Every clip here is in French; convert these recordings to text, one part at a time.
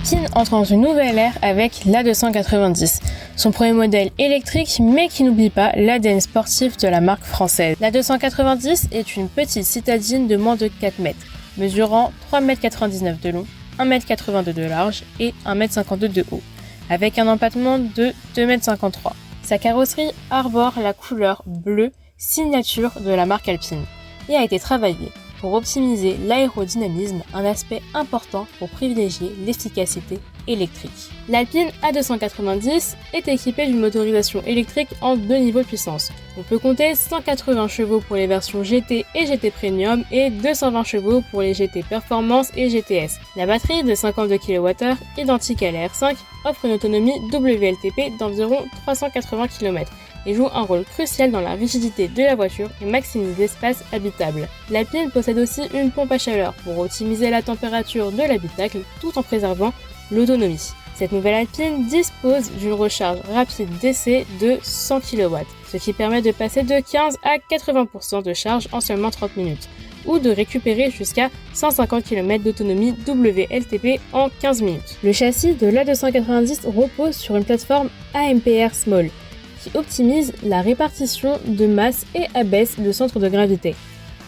L'Alpine entre dans une nouvelle ère avec l'A290, son premier modèle électrique mais qui n'oublie pas l'ADN sportif de la marque française. L'A290 est une petite citadine de moins de 4 mètres, mesurant 3,99 m de long, 1,82 m de large et 1,52 m de haut, avec un empattement de 2,53 m. Sa carrosserie arbore la couleur bleue, signature de la marque Alpine, et a été travaillée pour optimiser l'aérodynamisme, un aspect important pour privilégier l'efficacité électrique. L'Alpine A290 est équipée d'une motorisation électrique en 2 niveaux de puissance. On peut compter 180 chevaux pour les versions GT et GT Premium et 220 chevaux pour les GT Performance et GTS. La batterie de 52 kWh, identique à la R5, offre une autonomie WLTP d'environ 380 km et joue un rôle crucial dans la rigidité de la voiture et maximise l'espace habitable. L'Alpine possède aussi une pompe à chaleur pour optimiser la température de l'habitacle tout en préservant l'autonomie. Cette nouvelle Alpine dispose d'une recharge rapide d'essai de 100 kW, ce qui permet de passer de 15 à 80% de charge en seulement 30 minutes, ou de récupérer jusqu'à 150 km d'autonomie WLTP en 15 minutes. Le châssis de l'A290 repose sur une plateforme AMPR Small, qui optimise la répartition de masse et abaisse le centre de gravité.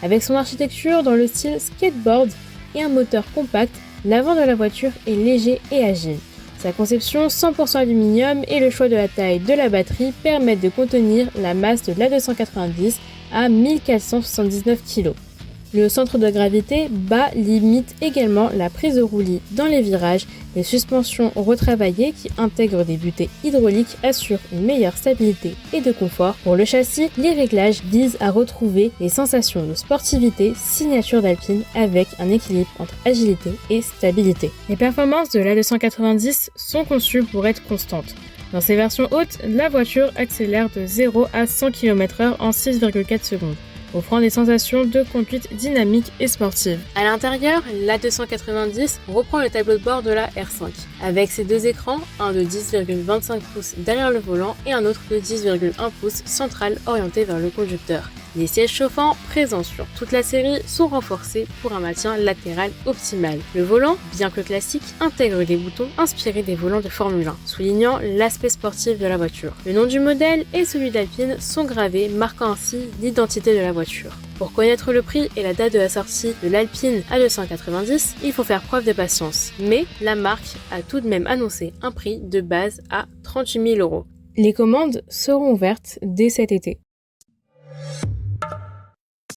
Avec son architecture dans le style skateboard et un moteur compact, l'avant de la voiture est léger et agile. Sa conception 100% aluminium et le choix de la taille de la batterie permettent de contenir la masse de l'A290 à 1479 kg. Le centre de gravité bas limite également la prise de roulis dans les virages. Les suspensions retravaillées qui intègrent des butées hydrauliques assurent une meilleure stabilité et de confort. Pour le châssis, les réglages visent à retrouver les sensations de sportivité signature d'Alpine avec un équilibre entre agilité et stabilité. Les performances de l'A290 sont conçues pour être constantes. Dans ses versions hautes, la voiture accélère de 0 à 100 km/h en 6,4 secondes. Offrant des sensations de conduite dynamique et sportive. À l'intérieur, l'A290 reprend le tableau de bord de la R5, avec ses deux écrans, un de 10,25 pouces derrière le volant et un autre de 10,1 pouces central orienté vers le conducteur. Les sièges chauffants présents sur toute la série sont renforcés pour un maintien latéral optimal. Le volant, bien que classique, intègre des boutons inspirés des volants de Formule 1, soulignant l'aspect sportif de la voiture. Le nom du modèle et celui d'Alpine sont gravés, marquant ainsi l'identité de la voiture. Pour connaître le prix et la date de la sortie de l'Alpine A290, il faut faire preuve de patience. Mais la marque a tout de même annoncé un prix de base à 38 000 €. Les commandes seront ouvertes dès cet été.